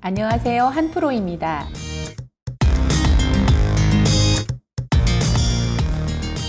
안녕하세요, 한프로입니다.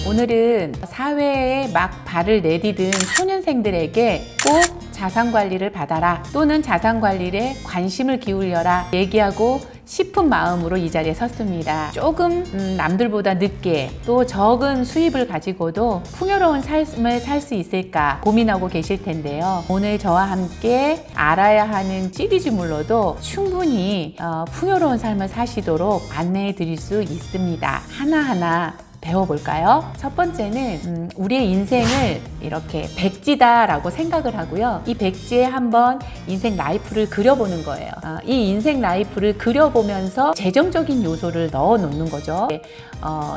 오늘은 사회에 막 발을 내디딘 초년생들에게 꼭 자산관리를 받아라 또는 자산관리에 관심을 기울여라 얘기하고 싶은 마음으로 이 자리에 섰습니다. 조금 남들보다 늦게 또 적은 수입을 가지고도 풍요로운 삶을 살 수 있을까 고민하고 계실 텐데요. 오늘 저와 함께 알아야 하는 시리즈물로도 충분히 풍요로운 삶을 사시도록 안내해 드릴 수 있습니다. 하나하나 배워볼까요? 첫 번째는 우리의 인생을 이렇게 백지다라고 생각을 하고요. 이 백지에 한번 인생 라이프를 그려보는 거예요. 이 인생 라이프를 그려보면서 재정적인 요소를 넣어 놓는 거죠.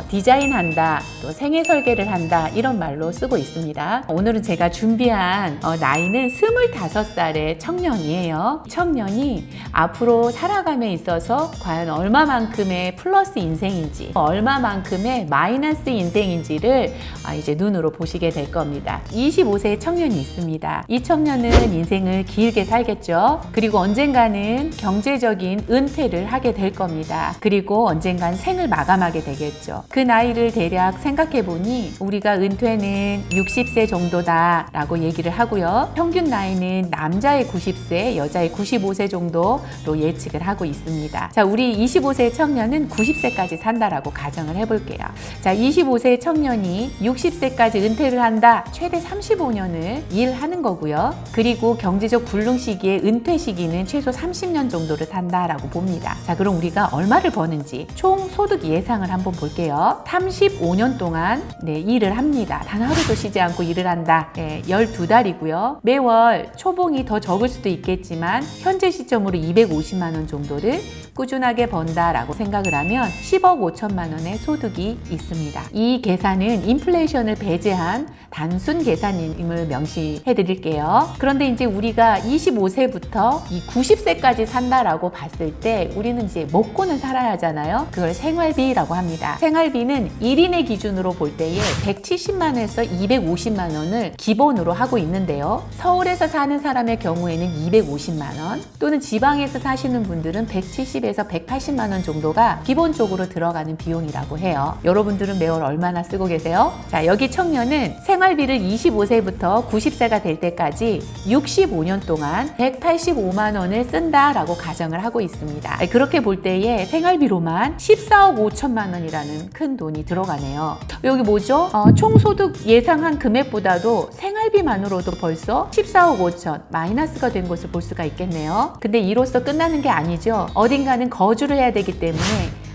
디자인한다, 또 생애 설계를 한다 이런 말로 쓰고 있습니다. 오늘은 제가 준비한 나이는 25살의 청년이에요. 청년이 앞으로 살아감에 있어서 과연 얼마만큼의 플러스 인생인지 얼마만큼의 마이너스 인생인지를 이제 눈으로 보시게 될 겁니다. 25세의 청년이 있습니다. 이 청년은 인생을 길게 살겠죠. 그리고 언젠가는 경제적인 은퇴를 하게 될 겁니다. 그리고 언젠간 생을 마감하게 되겠죠. 그 나이를 대략 생각해 보니 우리가 은퇴는 60세 정도다 라고 얘기를 하고요. 평균 나이는 남자의 90세, 여자의 95세 정도로 예측을 하고 있습니다. 자, 우리 25세 청년은 90세까지 산다라고 가정을 해볼게요. 자, 25세 청년이 60세까지 은퇴를 한다. 최대 35년을 일하는 거고요. 그리고 경제적 불능 시기에 은퇴 시기는 최소 30년 정도를 산다라고 봅니다. 자, 그럼 우리가 얼마를 버는지 총 소득 예상을 한번 볼게요. 35년 동안 일을 합니다. 단 하루도 쉬지 않고 일을 한다. 12달이고요. 매월 초봉이 더 적을 수도 있겠지만 현재 시점으로 250만 원 정도를 꾸준하게 번다라고 생각을 하면 10억 5천만 원의 소득이 있습니다. 이 계산은 인플레이션을 배제한 단순 계산임을 명시해 드릴게요. 그런데 이제 우리가 25세부터 이 90세까지 산다라고 봤을 때 우리는 이제 먹고는 살아야 하잖아요. 그걸 생활비라고 합니다. 생활비는 1인의 기준으로 볼 때에 170만 원에서 250만 원을 기본으로 하고 있는데요. 서울에서 사는 사람의 경우에는 250만 원 또는 지방에서 사시는 분들은 170에서 180만 원 정도가 기본적으로 들어가는 비용이라고 해요. 여러분들은 매월 얼마나 쓰고 계세요? 자, 여기 청년은 생활비를 25세부터 90세가 될 때까지 65년 동안 185만 원을 쓴다라고 가정을 하고 있습니다. 그렇게 볼 때에 생활비로만 14억 5천만 원이라는 큰 돈이 들어가네요. 여기 뭐죠? 총소득 예상한 금액보다도 생활비만으로도 벌써 14억 5천 마이너스가 된 것을 볼 수가 있겠네요. 근데 이로써 끝나는 게 아니죠. 어딘가는 거주를 해야 되기 때문에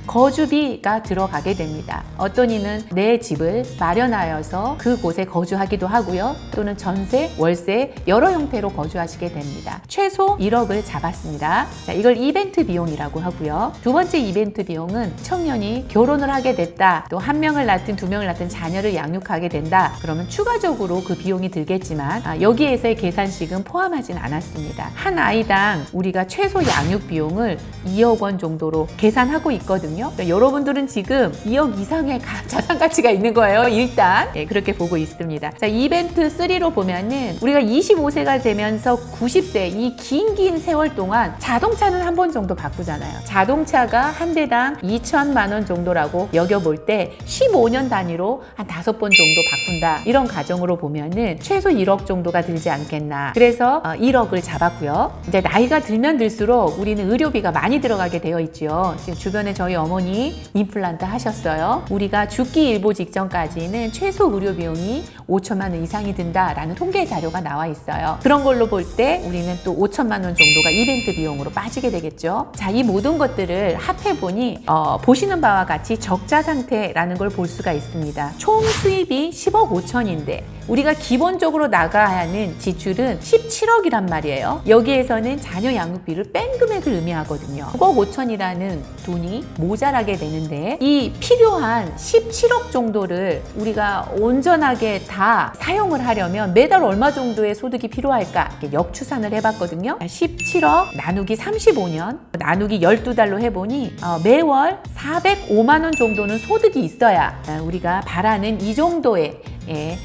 거주비가 들어가게 됩니다. 어떤 이는 내 집을 마련하여서 그곳에 거주하기도 하고요. 또는 전세, 월세 여러 형태로 거주하시게 됩니다. 최소 1억을 잡았습니다. 자, 이걸 이벤트 비용이라고 하고요. 두 번째 이벤트 비용은 청년이 결혼을 하게 됐다. 또 한 명을 낳든 두 명을 낳든 자녀를 양육하게 된다. 그러면 추가적으로 그 비용이 들겠지만 여기에서의 계산식은 포함하진 않았습니다. 한 아이당 우리가 최소 양육 비용을 2억 원 정도로 계산하고 있거든요. 그러니까 여러분들은 지금 2억 이상의 자산 가치가 있는 거예요. 일단 그렇게 보고 있습니다. 자, 이벤트 3로 보면은 우리가 25세가 되면서 90세 이 긴 세월 동안 자동차는 한 번 정도 바꾸잖아요. 자동차가 한 대당 2천만 원 정도라고 여겨볼 때 15년 단위로 한 5번 정도 바꾼다. 이런 가정으로 보면은 최소 1억 정도가 들지 않겠나. 그래서 1억을 잡았고요. 이제 나이가 들면 들수록 우리는 의료비가 많이 들어가게 되어 있죠. 지금 주변에 저희 어머니 임플란트 하셨어요. 우리가 죽기 일보 직전까지는 최소 의료 비용이 5천만 원 이상이 든다라는 통계 자료가 나와 있어요. 그런 걸로 볼 때 우리는 또 5천만 원 정도가 이벤트 비용으로 빠지게 되겠죠. 자, 이 모든 것들을 합해보니 보시는 바와 같이 적자 상태라는 걸 볼 수가 있습니다. 총 수입이 10억 5천인데 우리가 기본적으로 나가야 하는 지출은 17억이란 말이에요. 여기에서는 자녀 양육비를 뺀 금액을 의미하거든요. 9억 5천이라는 돈이 모자라게 되는데 이 필요한 17억 정도를 우리가 온전하게 다 사용을 하려면 매달 얼마 정도의 소득이 필요할까 이렇게 역추산을 해봤거든요. 17억 나누기 35년 나누기 12달로 해보니 매월 405만 원 정도는 소득이 있어야 우리가 바라는 이 정도의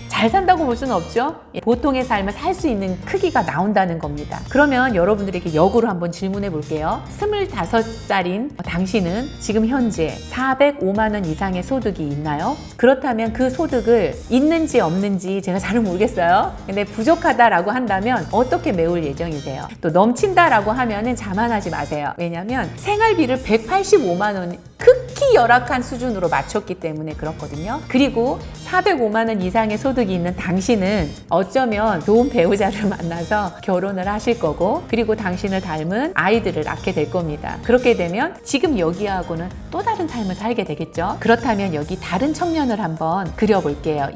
잘 산다고 볼 수는 없죠. 보통의 삶을 살 수 있는 크기가 나온다는 겁니다. 그러면 여러분들에게 역으로 한번 질문해 볼게요. 25살인 당신은 지금 현재 405만 원 이상의 소득이 있나요? 그렇다면 그 소득을 있는지 없는지 제가 잘은 모르겠어요. 근데 부족하다라고 한다면 어떻게 메울 예정이세요? 또 넘친다라고 하면은 자만하지 마세요. 왜냐하면 생활비를 185만 원 극히 열악한 수준으로 맞췄기 때문에 그렇거든요. 그리고 405만 원 이상의 소득이 있는 당신은 어쩌면 좋은 배우자를 만나서 결혼을 하실 거고, 그리고 당신을 닮은 아이들을 낳게 될 겁니다. 그렇게 되면 지금 여기하고는 또 다른 삶을 살게 되겠죠. 그렇다면 여기 다른 청년을 한번 그려볼게요.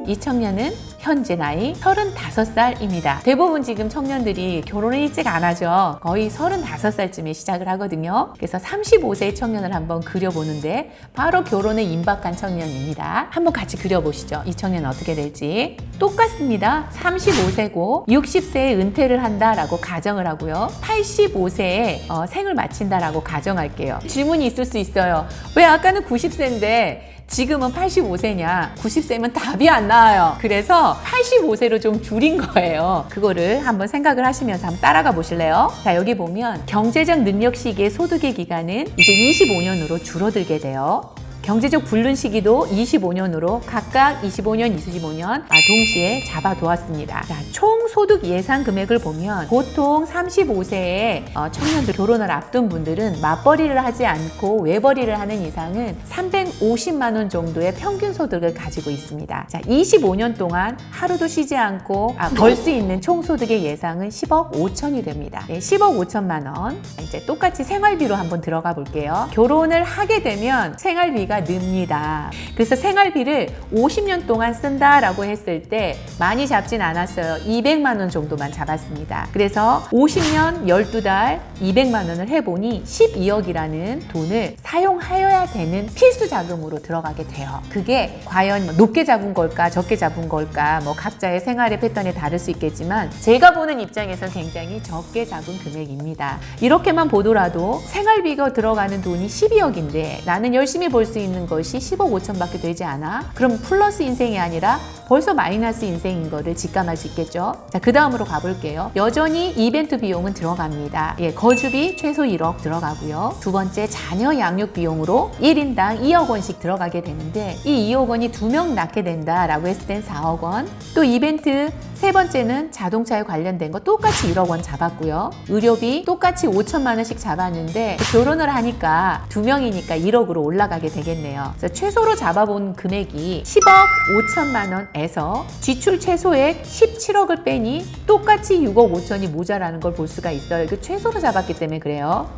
이 청년은 현재 나이 35살입니다. 대부분 지금 청년들이 결혼을 일찍 안 하죠. 거의 35살쯤에 시작을 하거든요. 그래서 35세의 청년을 한번 그려보는데 바로 결혼에 임박한 청년입니다. 한번 같이 그려보시죠. 이 청년은 어떻게 될지. 똑같습니다. 35세고 60세에 은퇴를 한다라고 가정을 하고요. 85세에 생을 마친다라고 가정할게요. 질문이 있을 수 있어요. 왜 아까는 90세인데 지금은 85세냐? 90세면 답이 안 나와요. 그래서 85세로 좀 줄인 거예요. 그거를 한번 생각을 하시면서 한번 따라가 보실래요? 자, 여기 보면 경제적 능력 시기의 소득의 기간은 이제 25년으로 줄어들게 돼요. 경제적 불륜 시기도 25년으로 각각 25년, 25년 동시에 잡아두었습니다. 자, 총 소득 예상 금액을 보면 보통 35세에 청년들 결혼을 앞둔 분들은 맞벌이를 하지 않고 외벌이를 하는 이상은 350만 원 정도의 평균 소득을 가지고 있습니다. 자, 25년 동안 하루도 쉬지 않고 벌 수 있는 총 소득의 예상은 10억 5천이 됩니다. 10억 5천만 원. 이제 똑같이 생활비로 한번 들어가 볼게요. 결혼을 하게 되면 생활비가 늡니다. 그래서 생활비를 50년 동안 쓴다라고 했을 때 많이 잡진 않았어요. 200만 원 정도만 잡았습니다. 그래서 50년 12달 200만 원을 해보니 12억이라는 돈을 사용하여야 되는 필수 자금으로 들어가게 돼요. 그게 과연 높게 잡은 걸까 적게 잡은 걸까 각자의 생활의 패턴이 다를 수 있겠지만 제가 보는 입장에서는 굉장히 적게 잡은 금액입니다. 이렇게만 보더라도 생활비가 들어가는 돈이 12억인데 나는 열심히 벌 수 있는 것이 10억 5천밖에 되지 않아? 그럼 플러스 인생이 아니라 벌써 마이너스 인생인 거를 직감할 수 있겠죠. 자, 그 다음으로 가볼게요. 여전히 이벤트 비용은 들어갑니다. 거주비 최소 1억 들어가고요. 두 번째, 자녀 양육 비용으로 1인당 2억 원씩 들어가게 되는데 이 2억 원이 2명 낳게 된다라고 했을 땐 4억 원. 또 이벤트 세 번째는 자동차에 관련된 거 똑같이 1억 원 잡았고요. 의료비 똑같이 5천만 원씩 잡았는데 결혼을 하니까 2명이니까 1억으로 올라가게 되겠네요. 그래서 최소로 잡아본 금액이 10억 5천만 원에서 지출 최소액 17억을 빼니 똑같이 6억 5천이 모자라는 걸 볼 수가 있어요. 이거 최소로 잡았기 때문에 그래요.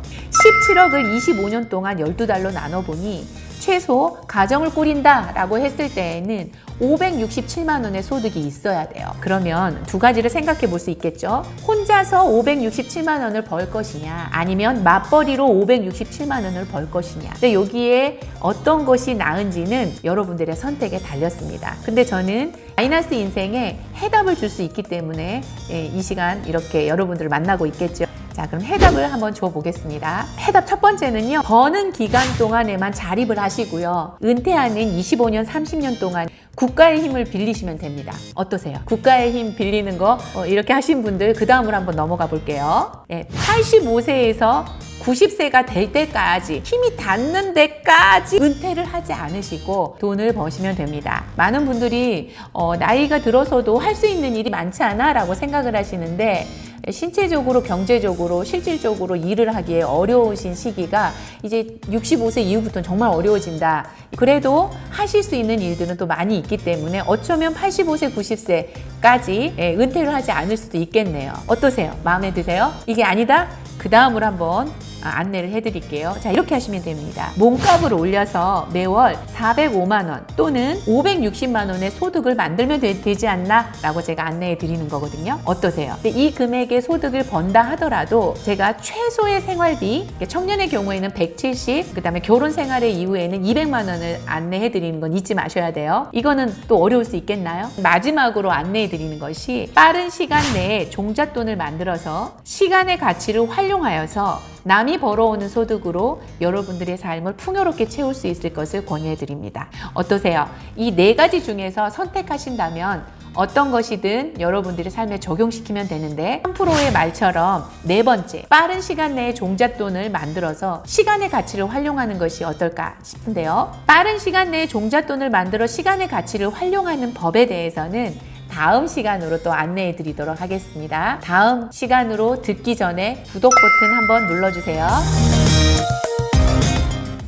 17억을 25년 동안 12달로 나눠보니 최소 가정을 꾸린다 라고 했을 때에는 567만 원의 소득이 있어야 돼요. 그러면 두 가지를 생각해 볼 수 있겠죠. 혼자서 567만 원을 벌 것이냐 아니면 맞벌이로 567만 원을 벌 것이냐. 근데 여기에 어떤 것이 나은지는 여러분들의 선택에 달렸습니다. 근데 저는 마이너스 인생에 해답을 줄 수 있기 때문에 이 시간 이렇게 여러분들을 만나고 있겠죠. 자, 그럼 해답을 한번 줘보겠습니다. 해답 첫 번째는요. 버는 기간 동안에만 자립을 하시고요. 은퇴하는 25년, 30년 동안 국가의 힘을 빌리시면 됩니다. 어떠세요? 국가의 힘 빌리는 거 이렇게 하신 분들 그 다음으로 한번 넘어가 볼게요. 85세에서 90세가 될 때까지 힘이 닿는 데까지 은퇴를 하지 않으시고 돈을 버시면 됩니다. 많은 분들이 나이가 들어서도 할 수 있는 일이 많지 않아 라고 생각을 하시는데 신체적으로, 경제적으로, 실질적으로 일을 하기에 어려우신 시기가 이제 65세 이후부터는 정말 어려워진다. 그래도 하실 수 있는 일들은 또 많이 있기 때문에 어쩌면 85세, 90세까지 은퇴를 하지 않을 수도 있겠네요. 어떠세요? 마음에 드세요? 이게 아니다? 그 다음으로 한번 안내를 해드릴게요. 자, 이렇게 하시면 됩니다. 몸값을 올려서 매월 405만 원 또는 560만 원의 소득을 만들면 되지 않나? 라고 제가 안내해 드리는 거거든요. 어떠세요? 이 금액의 소득을 번다 하더라도 제가 최소의 생활비, 청년의 경우에는 170, 그 다음에 결혼 생활의 이후에는 200만 원을 안내해 드리는 건 잊지 마셔야 돼요. 이거는 또 어려울 수 있겠나요? 마지막으로 안내해 드리는 것이 빠른 시간 내에 종잣돈을 만들어서 시간의 가치를 활용하여서 남이 남이 벌어오는 소득으로 여러분들의 삶을 풍요롭게 채울 수 있을 것을 권유해 드립니다. 어떠세요? 이 4가지 중에서 선택하신다면 어떤 것이든 여러분들의 삶에 적용시키면 되는데 3%의 말처럼 4번째, 빠른 시간 내에 종잣돈을 만들어서 시간의 가치를 활용하는 것이 어떨까 싶은데요. 빠른 시간 내에 종잣돈을 만들어 시간의 가치를 활용하는 법에 대해서는 다음 시간으로 또 안내해 드리도록 하겠습니다. 다음 시간으로 듣기 전에 구독 버튼 한번 눌러주세요.